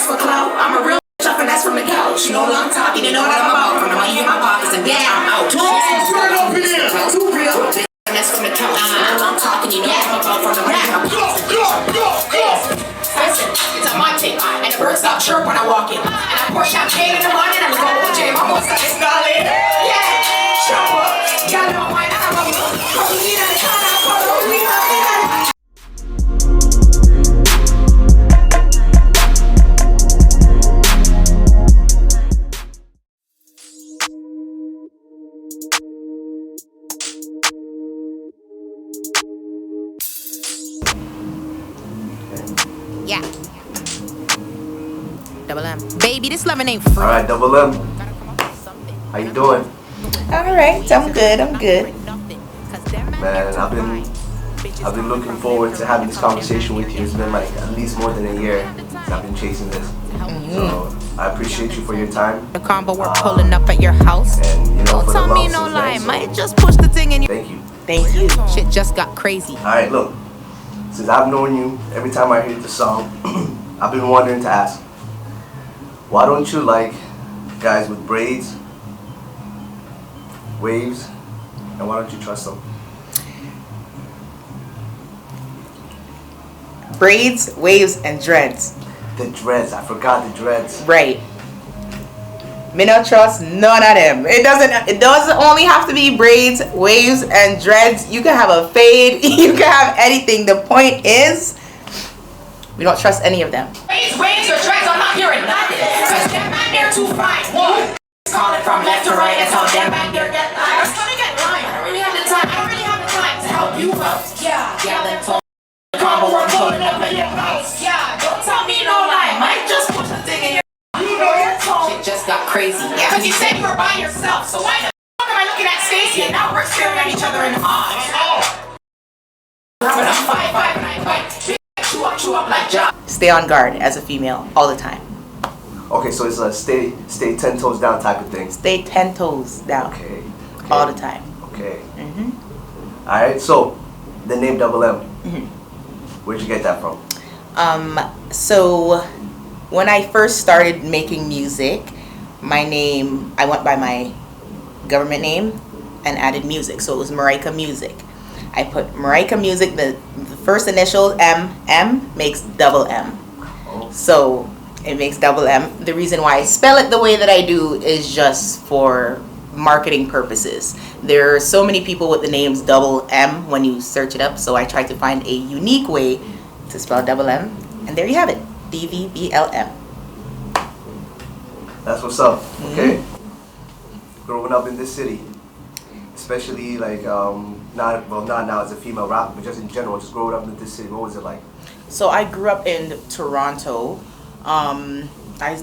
for clout. I'm a real bitch, I finesse from the couch. You know what I'm talking, you know what I'm about. From the money in my pockets and bitch, I'm out. Too real. Finesse from the couch. You know what I'm talking, you know what I'm about. From the money in my pockets. Listen, it's a Monte, and the birds stop chirp when I walk in. And I pour champagne in the morning, and I go, oh, Jay, my boy's got this garlic. Yeah, show up. Y'all know why I'm a look. I'm leaning on the corner, I'm a look. Yeah. Dvblm. Baby, this loving ain't free. Alright, Dvblm. How you doing? Alright, I'm good, Man, I've been looking forward to having this conversation with you. It's been like at least more than a year since I've been chasing this. So I appreciate you for your time. The combo we're pulling up at your house. And you know, Don't for tell the me love no since lie, then, so might just push the thing in you. thank you. Thank you. Shit just got crazy. Alright, look. Since I've known you, every time I hear the song, I've been wondering to ask, why don't you like guys with braids, waves, and why don't you trust them? Braids, waves, and dreads. The dreads, I forgot the dreads. Right. Me not trust none of them. It doesn't only have to be braids, waves, and dreads. You can have a fade. You can have anything. The point is, we don't trust any of them. Waves or dreads, I'm not hearing nothing. Cause them man, they're too fine. One. Call it from left to right. That's how them man, they're get line. I'm gonna get line. I don't really have the time. I don't really have the time to help you out. Yeah, let's talk. The combo we're pulling up at your house. Yeah, don't tell me no lie. Might just push the thing in your. You know your tone. Shit just got crazy. Yeah. Cause you said you were by yourself. So why the fuck am I looking at Stacy and now we're staring at each other in the eyes? But I'm 5'5" and I fight. Chew up like John. Stay on guard as a female all the time. Okay, so it's a stay 10 toes down type of thing. Stay 10 toes down. Okay. All the time. Okay. Alright, so the name Dvblm. Where'd you get that from? So when I first started making music, I went by my government name and added music. So it was Marika Music. I put Marika Music, the first initial M makes Dvblm. Oh. So it makes Dvblm. The reason why I spell it the way that I do is just for marketing purposes. There are so many people with the names Dvblm when you search it up, so I tried to find a unique way to spell Dvblm, and there you have it, Dvblm. That's what's up. Okay. Growing up in this city, especially like not now as a female rapper, but just in general, just growing up in this city, what was it like? So I grew up in Toronto. I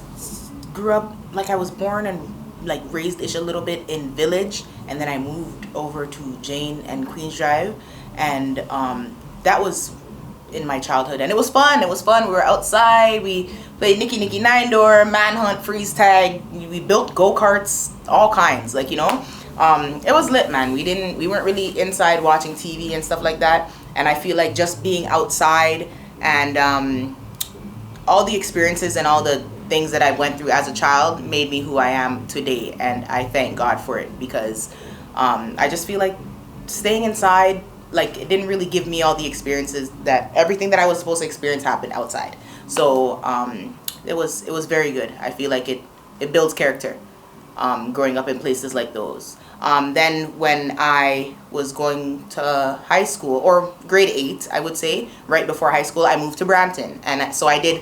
grew up like I was born and like raised-ish a little bit in Village, and then I moved over to Jane and Queens Drive, and that was in my childhood, and it was fun. We were outside, we played Nicky Nine Door, Manhunt, Freeze Tag, we built go-karts, all kinds, like, you know. It was lit, man. We weren't really inside watching TV and stuff like that, and I feel like just being outside and all the experiences and all the things that I went through as a child made me who I am today, and I thank God for it, because I just feel like staying inside, like, it didn't really give me all the experiences that everything that I was supposed to experience happened outside. So it was very good. I feel like it builds character, growing up in places like those. Then when I was going to high school, or grade 8, I would say, right before high school, I moved to Brampton, and so I did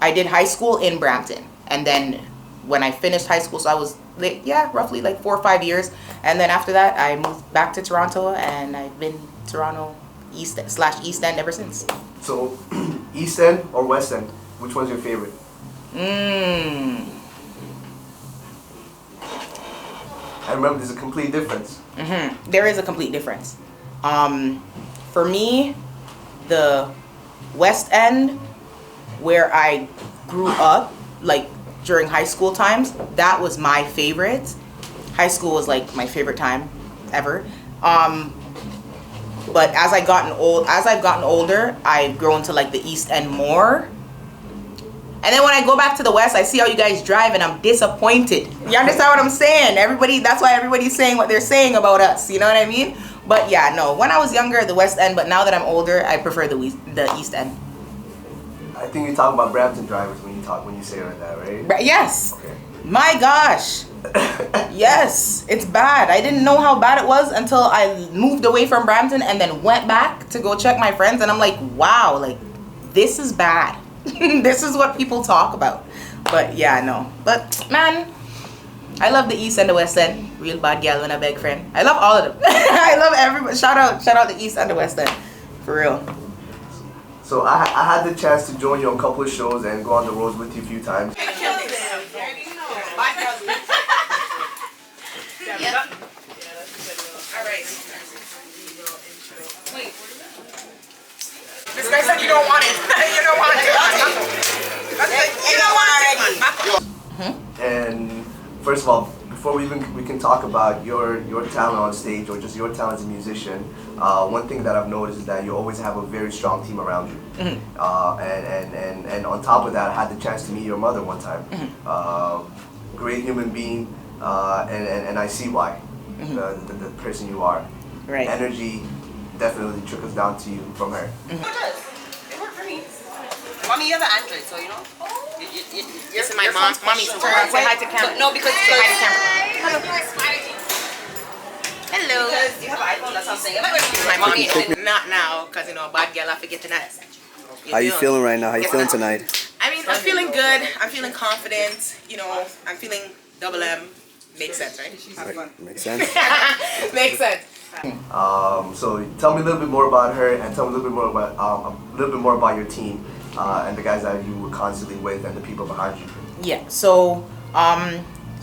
high school in Brampton, and then when I finished high school, so I was roughly like 4 or 5 years, and then after that I moved back to Toronto, and I've been Toronto East End ever since. So East End or West End, which one's your favorite? I remember there's a complete difference. There is a complete difference. For me, the West End, where I grew up, like during high school times, that was my favorite. High school was like my favorite time ever. But as I've gotten older, I've grown to like the East End more. And then when I go back to the West, I see how you guys drive and I'm disappointed. You understand what I'm saying? That's why everybody's saying what they're saying about us. You know what I mean? But yeah, no. When I was younger, the West End, but now that I'm older, I prefer the East End. I think you're talking about Brampton drivers when you say it like that, right? Yes. Okay. My gosh. Yes, it's bad. I didn't know how bad it was until I moved away from Brampton and then went back to go check my friends, and I'm like, wow, like this is bad. This is what people talk about. But yeah, no. But man, I love the East and the West End. Real bad gal when I beg friend. I love all of them. I love everybody. Shout out the East and the West End. For real. So I had the chance to join you on a couple of shows and go on the roads with you a few times. This guy said you don't want it. You don't want it. You don't want it. And first of all, before we can talk about your talent on stage or just your talent as a musician, one thing that I've noticed is that you always have a very strong team around you. And on top of that, I had the chance to meet your mother one time. Great human being, and I see why. The person you are. Right. Energy definitely trickles down to you from her. It does. It worked for me. Mommy, you have an Android, so you know. This is my mom's. Mommy, say hi to camera. No, because Say hi to camera. Hello. because you have an iPhone. That's how I'm saying. My mommy. Not now, because you know, bad girl, I forget tonight. How you feeling right now? How you feeling tonight? I mean, I'm feeling good. I'm feeling confident. You know, I'm feeling Dvblm. Makes sense, right? Makes sense. Makes sense. So tell me a little bit more about her, and tell me a little bit more about your team and the guys that you were constantly with and the people behind you. Yeah. So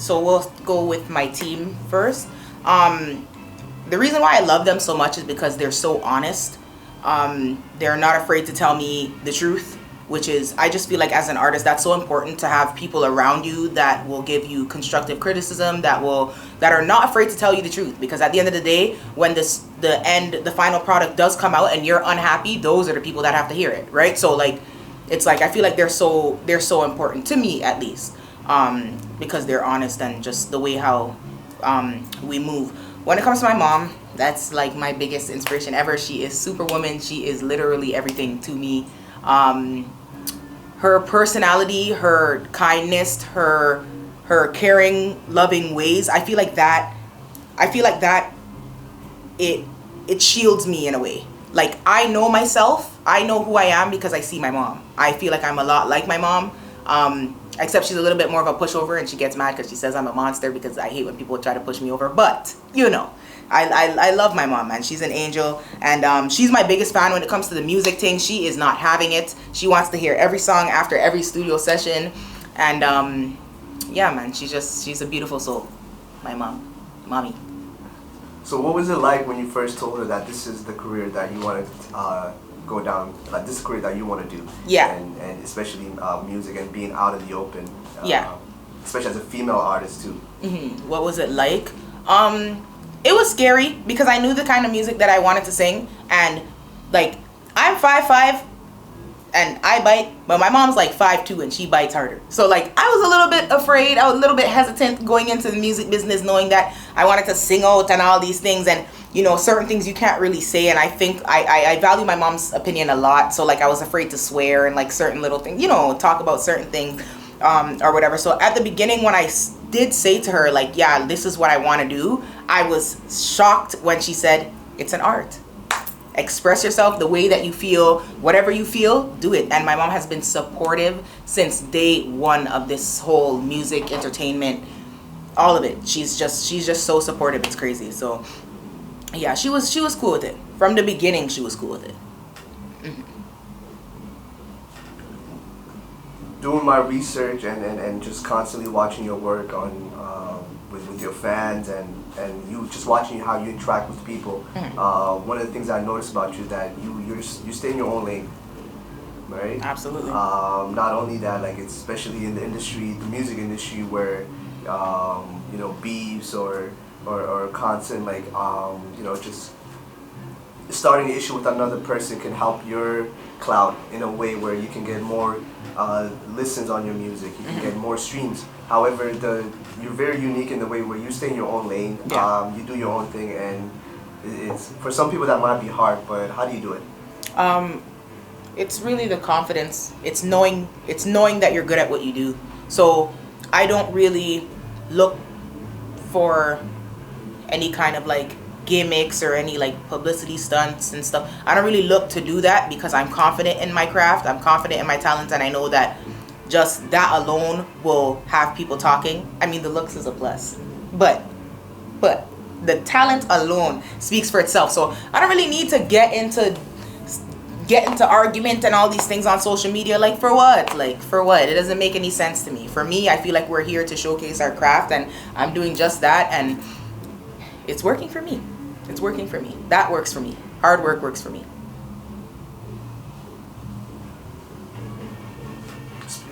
we'll go with my team first. The reason why I love them so much is because they're so honest. They're not afraid to tell me the truth, which is, I just feel like as an artist, that's so important to have people around you that will give you constructive criticism, that are not afraid to tell you the truth. Because at the end of the day, when the final product does come out and you're unhappy, those are the people that have to hear it, right? So like, it's like, I feel like they're so important to me, at least, because they're honest and just the way how we move. When it comes to my mom, that's like my biggest inspiration ever. She is superwoman. She is literally everything to me. Her personality, her kindness, her caring, loving ways, I feel like that it shields me in a way. Like, I know myself, I know who I am because I see my mom. I feel like I'm a lot like my mom, except she's a little bit more of a pushover, and she gets mad because she says I'm a monster because I hate when people try to push me over. But you know, I love my mom, man. She's an angel, and she's my biggest fan when it comes to the music thing. She is not having it. She wants to hear every song after every studio session, and yeah, man, she's a beautiful soul, my mommy. So what was it like when you first told her that this is the career that you wanted to go down, like this career that you want to do? Yeah. And especially music and being out in the open. Yeah. Especially as a female artist too. What was it like? It was scary because I knew the kind of music that I wanted to sing, and like, I'm 5'5" and I bite, but my mom's like 5'2" and she bites harder. So like, I was a little bit afraid, I was a little bit hesitant going into the music business, knowing that I wanted to sing out and all these things, and you know, certain things you can't really say, and I think I value my mom's opinion a lot. So like, I was afraid to swear and like certain little things, you know, talk about certain things or whatever. So at the beginning, when I did say to her like, yeah, this is what I want to do, I was shocked when she said, it's an art. Express yourself the way that you feel. Whatever you feel, do it. And my mom has been supportive since day one of this whole music, entertainment, all of it. She's just so supportive. It's crazy. So yeah, she was cool with it from the beginning. She was cool with it. Doing my research and just constantly watching your work on with your fans and you just watching how you interact with people. One of the things I noticed about you is that you stay in your own lane, right? Absolutely. Not only that, like, it's especially in the industry, the music industry, where you know, beefs or constant, like, you know, just starting an issue with another person can help your clout in a way where you can get more listens on your music. You can get more streams. However, you're very unique in the way where you stay in your own lane. Yeah. You do your own thing, and it's for some people that might be hard. But how do you do it? It's really the confidence. It's knowing that you're good at what you do. So I don't really look for any kind of like gimmicks or any like publicity stunts and stuff. I don't really look to do that because I'm confident in my craft. I'm confident in my talents, and I know that just that alone will have people talking. I mean, the looks is a plus, but the talent alone speaks for itself. So I don't really need to get into argument and all these things on social media. Like for what? It doesn't make any sense to me. For me, I feel like we're here to showcase our craft, and I'm doing just that, and it's working for me. It's working for me. That works for me. Hard work works for me.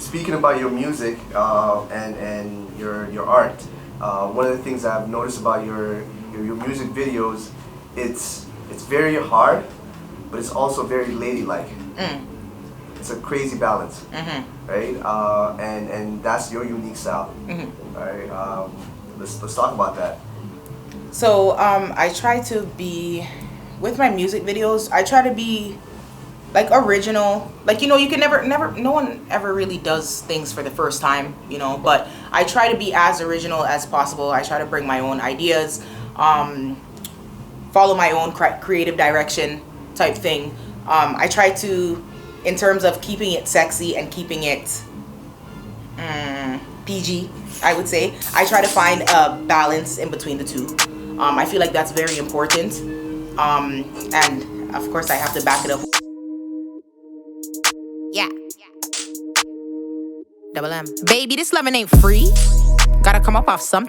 Speaking about your music and your art, one of the things I've noticed about your music videos, it's very hard, but it's also very ladylike. It's a crazy balance, right? And that's your unique style. Right? Let's talk about that. So I try to be, with my music videos, I try to be like original. Like, you know, you can never, no one ever really does things for the first time, you know, but I try to be as original as possible. I try to bring my own ideas, follow my own creative direction type thing. I try to, in terms of keeping it sexy and keeping it PG, I would say, I try to find a balance in between the two. I feel like that's very important. And of course I have to back it up. Yeah. Dvblm. Baby, this loving ain't free. Gotta come up off something.